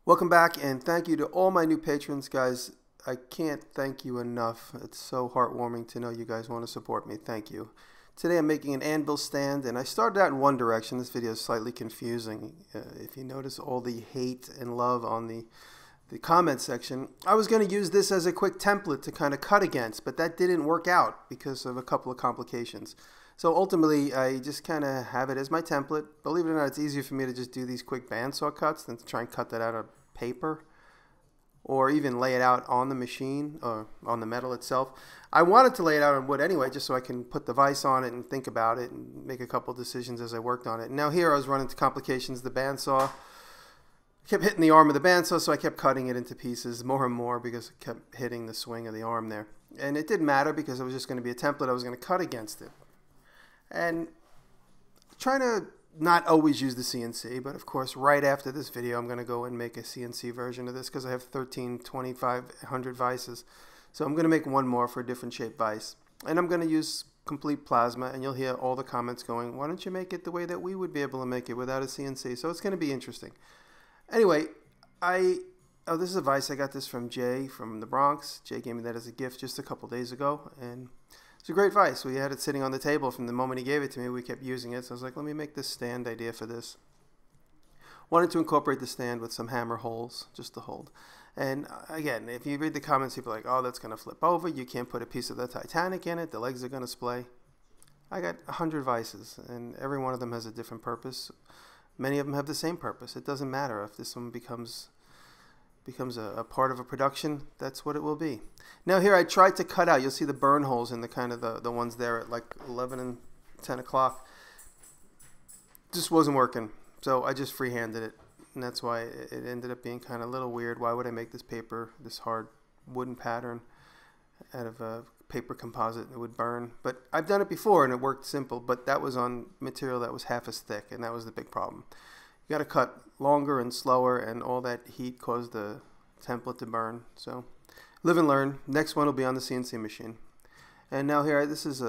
Welcome back, and thank you to all my new patrons, guys. I can't thank you enough. It's so heartwarming to know you guys want to support me. Thank you. Today I'm making an anvil stand, and I started out in one direction. This video is slightly confusing. If you notice all the hate and love on the comment section, I was going to use this as a quick template to kind of cut against, but that didn't work out because of a couple of complications. So ultimately, I just kind of have it as my template. Believe it or not, it's easier for me to just do these quick bandsaw cuts than to try and cut that out of paper or even lay it out on the machine or on the metal itself. I wanted to lay it out on wood anyway, just so I can put the vise on it and think about it and make a couple decisions as I worked on it. Now here I was running into complications. The bandsaw kept hitting the arm of the bandsaw, so I kept cutting it into pieces more and more because it kept hitting the swing of the arm there. And it didn't matter because it was just going to be a template. I was going to cut against it. And trying to not always use the CNC, but of course right after this video I'm going to go and make a CNC version of this because I have 2,500 vices. So I'm going to make one more for a different shape vise. And I'm going to use complete plasma, and you'll hear all the comments going, why don't you make it the way that we would be able to make it without a CNC? So it's going to be interesting. Anyway, this is a vise. I got this from Jay from the Bronx. Jay gave me that as a gift just a couple days ago, and it's a great vise. We had it sitting on the table from the moment he gave it to me. We kept using it, so I was like, let me make this stand idea for this. Wanted to incorporate the stand with some hammer holes, just to hold. And again, if you read the comments, people are like, oh, that's going to flip over. You can't put a piece of the Titanic in it. The legs are going to splay. I got 100 vices, and every one of them has a different purpose. Many of them have the same purpose. It doesn't matter if this one becomes a part of a production. That's what it will be. Now here I tried to cut out. You'll see the burn holes in the kind of the ones there at like 11 and 10 o'clock. Just wasn't working. So I just freehanded it. And that's why it ended up being kind of a little weird. Why would I make this paper, this hard wooden pattern out of a paper composite? It would burn. But I've done it before and it worked simple. But that was on material that was half as thick, and that was the big problem. You got to cut longer and slower, and all that heat caused the template to burn. So live and learn. Next one will be on the CNC machine. And now here, this is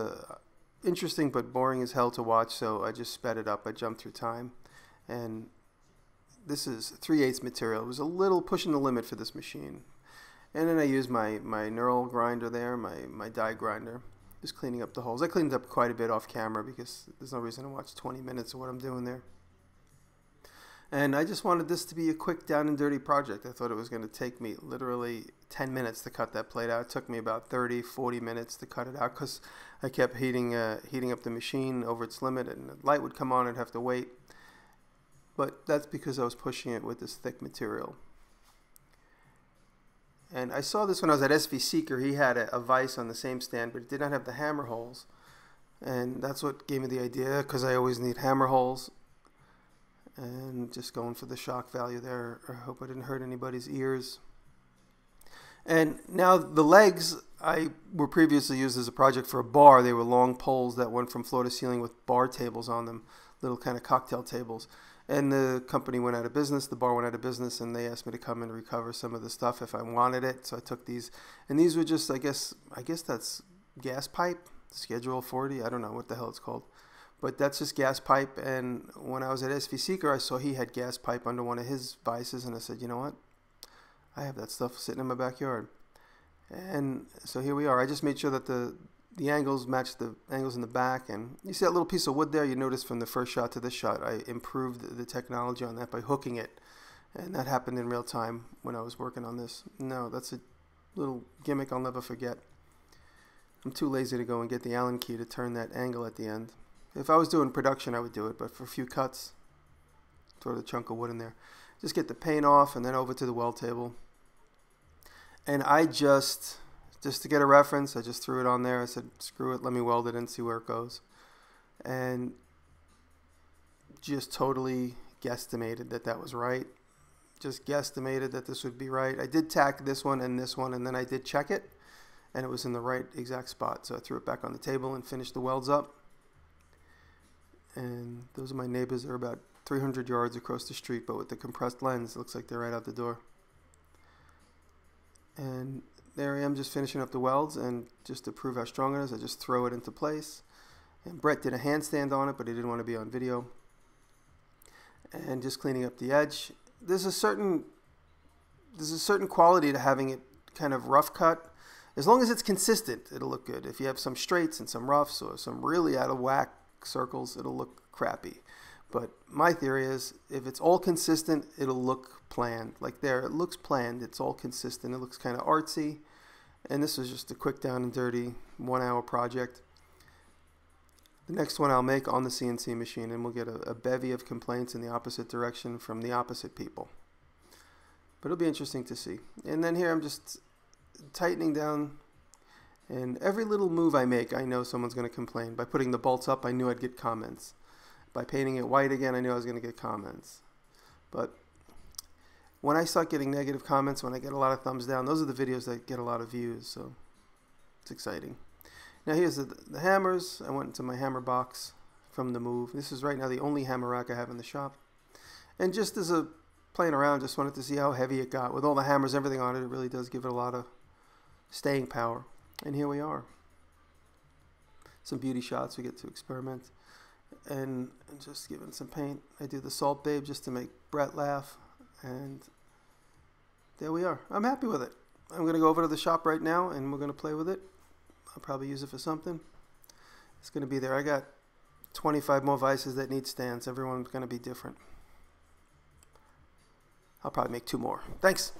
interesting but boring as hell to watch, so I just sped it up. I jumped through time. And this is 3/8 material. It was a little pushing the limit for this machine. And then I used my knurl grinder there, my die grinder, just cleaning up the holes. I cleaned up quite a bit off camera because there's no reason to watch 20 minutes of what I'm doing there. And I just wanted this to be a quick down and dirty project. I thought it was going to take me literally 10 minutes to cut that plate out. It took me about 30, 40 minutes to cut it out because I kept heating up the machine over its limit, and the light would come on and I'd have to wait. But that's because I was pushing it with this thick material. And I saw this when I was at SV Seeker. He had a vise on the same stand, but it did not have the hammer holes. And that's what gave me the idea, because I always need hammer holes. And just going for the shock value there. I hope I didn't hurt anybody's ears. And now the legs were previously used as a project for a bar. They were long poles that went from floor to ceiling with bar tables on them, little kind of cocktail tables. And the company went out of business, the bar went out of business, and they asked me to come and recover some of the stuff if I wanted it. So I took these, and these were just, I guess that's gas pipe, Schedule 40, I don't know what the hell it's called. But that's just gas pipe, and when I was at SV Seeker, I saw he had gas pipe under one of his vices, and I said, you know what? I have that stuff sitting in my backyard. And so here we are. I just made sure that the angles match the angles in the back, and you see that little piece of wood there? You notice from the first shot to this shot, I improved the technology on that by hooking it, and that happened in real time when I was working on this. No, that's a little gimmick I'll never forget. I'm too lazy to go and get the Allen key to turn that angle at the end. If I was doing production, I would do it, but for a few cuts, throw the chunk of wood in there. Just get the paint off and then over to the weld table. And I just to get a reference, I just threw it on there. I said, screw it, let me weld it and see where it goes. And just totally guesstimated that that was right. Just guesstimated that this would be right. I did tack this one, and then I did check it, and it was in the right exact spot. So I threw it back on the table and finished the welds up. And those are my neighbors. They're about 300 yards across the street, but with the compressed lens, it looks like they're right out the door. And there I am just finishing up the welds, and just to prove how strong it is, I just throw it into place. And Brett did a handstand on it, but he didn't want to be on video. And just cleaning up the edge. There's a certain there's a certain quality to having it kind of rough cut. As long as it's consistent, it'll look good. If you have some straights and some roughs or some really out of whack circles, it'll look crappy. But my theory is, if it's all consistent, it'll look planned. Like there, it looks planned. It's all consistent. It looks kind of artsy. And this was just a quick down and dirty 1 hour project. The next one I'll make on the CNC machine, and we'll get a bevy of complaints in the opposite direction from the opposite people. But it'll be interesting to see. And then here I'm just tightening down, and every little move I make, I know someone's going to complain. By putting the bolts up, I knew I'd get comments. By painting it white again, I knew I was going to get comments. But when I start getting negative comments, when I get a lot of thumbs down, those are the videos that get a lot of views, so it's exciting. Now here's the hammers. I went into my hammer box from the move. This is right now the only hammer rack I have in the shop. And just as a playing around, just wanted to see how heavy it got. With all the hammers, everything on it, it really does give it a lot of staying power. And here we are. Some beauty shots, we get to experiment. And just giving some paint. I do the Salt Babe just to make Brett laugh. And there we are. I'm happy with it. I'm going to go over to the shop right now and we're going to play with it. I'll probably use it for something. It's going to be there. I got 25 more vices that need stands. Everyone's going to be different. I'll probably make 2 more. Thanks.